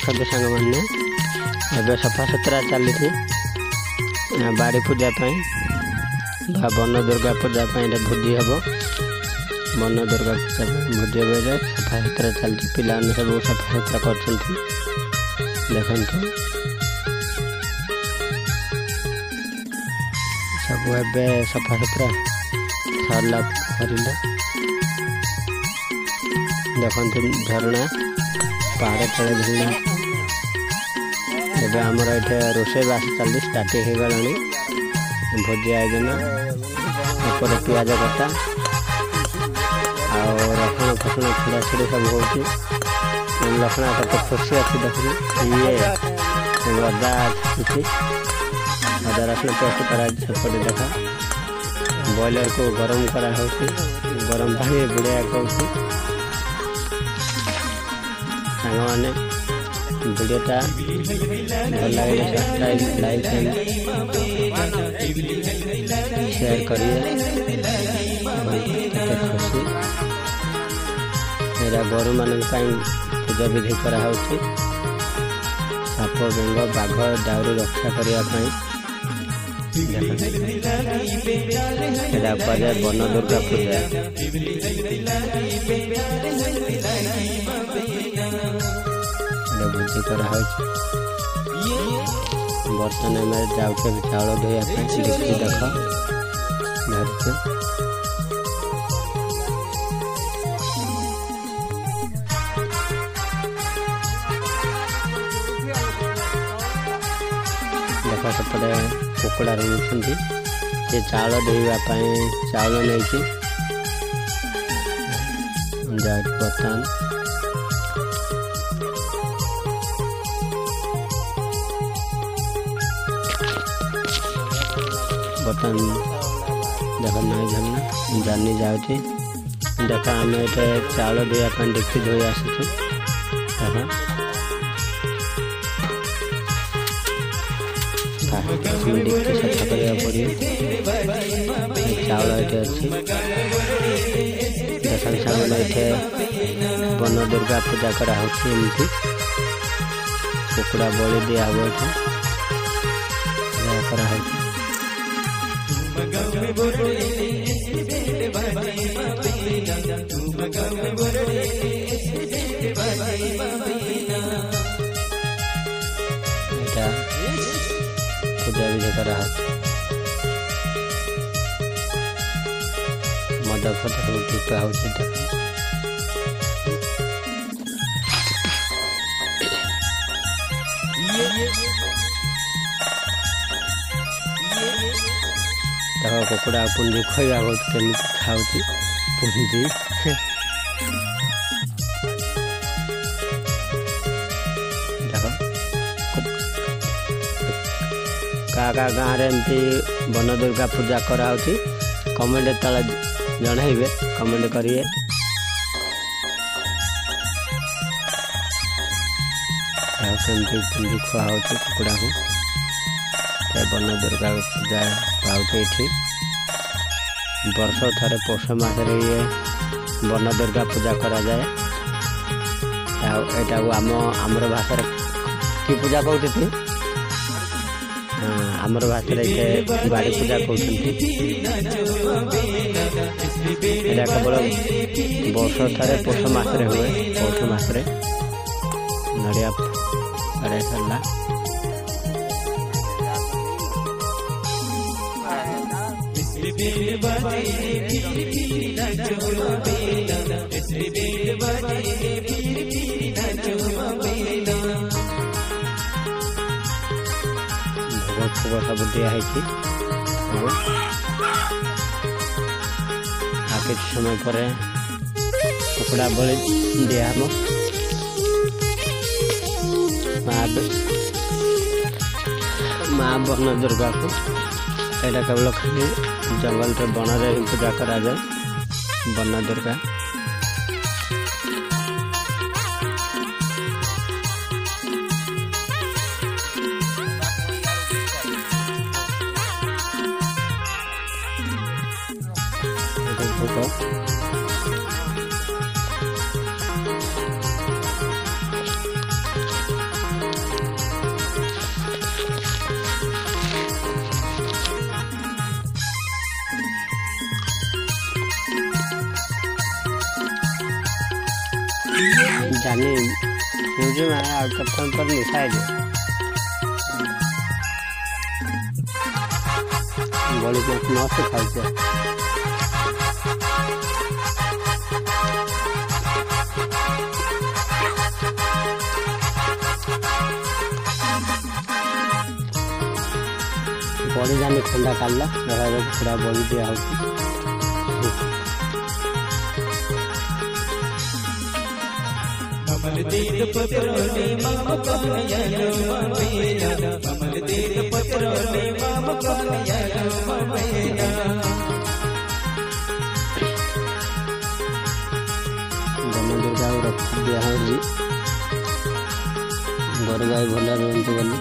देखते सांग मैंने एवं सफा सुतरा चली बाड़ी पूजा वन दुर्गा पूजा भोजी हम वन दुर्गा पूजा भोजी हम सफा सुतरा चलती पिला सब सफा सुतरा कर देखु सब ए सफा सुतरा सरला देखते झरना पहाड़ तले झरना एवं आमर ये रोषेबास चलती स्टार्ट हो गलानी भोजी आयोजन ऊपर पियाज कटा और रसुण फसुण छुड़ा छुड़ी सब हो लखना कत खुशी अच्छी देखिए ये अदा छुटी अदा रसुण पेस्ट करा सेपटे देखा बॉयलर को गरम करा गरम पानी बुड़िया कर सांग मैंने वीडियोटा भल लगे सब्सक्राइब लाइक शेयर करिए खुशी मेरा गोरु मान पूजा विधि करा साप बेंग बाघ दाउरू रक्षा करने कहुए वन दुर्गा पूजा भोजी करा बर्तन में जाऊे चाउल धोया देख धरते देख सेपटे कुकुड़ा रुचुंट ये चाउल धोवाई चाउल नहीं बर्तमान बर्तन देख नहीं झरना जानी जाऊँगी देख आम ये चाउल धोवाई देखी धोई आसुँ देखिए सफा करा पड़े चाउल ये अच्छी देखते सामने ये वन दुर्गा पूजा करामती कुकुड़ा बलि दिया पूजा विधि करा मद फद टीका हो कुकुड़ा पुंजी खोया कमी खाऊँ पुंजी क्या गाँव में एमती वन दुर्गा पूजा कराऊँगी कमेंट तले जनइबे कमेंट करिए कमती पुंजी खुआ कुकुड़ा को वन दुर्गा पूजा पाऊँ ये वर्ष थे पौष मसरे ये वन दुर्गा पूजा करा जाए यहाँ आमर भाषा कि पूजा कहते आमर भाषा बाड़ी पूजा कहते केवल वर्ष थे पौष मसरे हुए पौष मसरे नड़िया पड़े सरला भोग फुग सब दिखाई आ कि समय पर कुकुड़ा बलि दिया माँ वन दुर्गा को यहाँ केवल खाली जंगल रे बन रे पूजा करा जाए वन दुर्गा जानी यूज में आ कथन पर मिसाइल बड़ी मस्त खाऊ बड़ी जानी ठंडा काढ़ला पूरा बड़ी दिया दुर्गा दिया घर गाई भल रुहतु बोली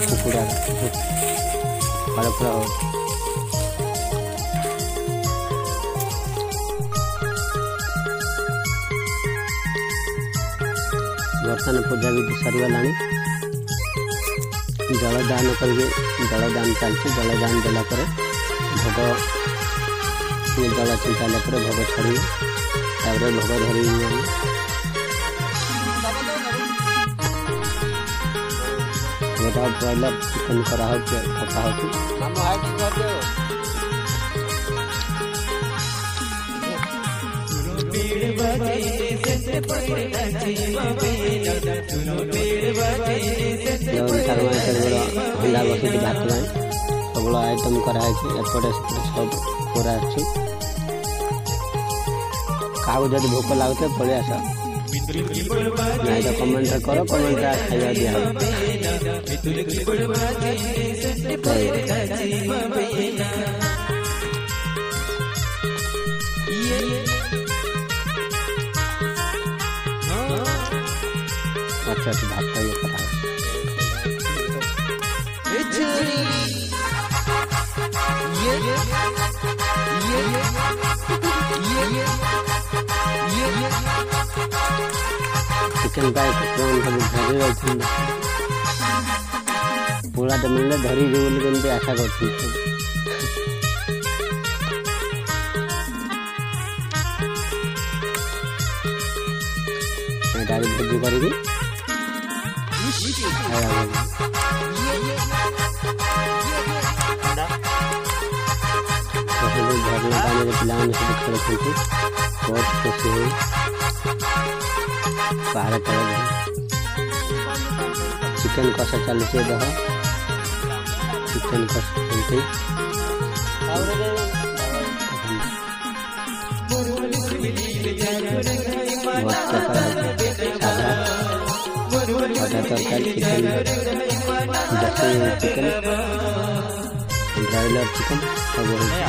कुकुड़ा फल बर्तमान पूजा भी सरीगला जलदान करके जलदान चलती जलदान देला भोग जल चिंता भोग छड़ी भोग धरी ब्रॉयलर चिकन कराई हंडा बस भात सब आइटम कराई एपटे सब पूरा क्या जब भोक लगते पड़े आस नहीं तो कमेंट कर कमेंट खाଇବା दिया अच्छा तो भात ये करा चिकन का सब पूरा तो मिलने धरी जो आशा कर डाली भोजी करी झरना पानी पिला सब खेलते बहुत खुशी हुई पहाड़ तले चिकन कषा चलती देह चिकन कषा चलती तरकारी चिकन ब्रॉयलर चिकन सब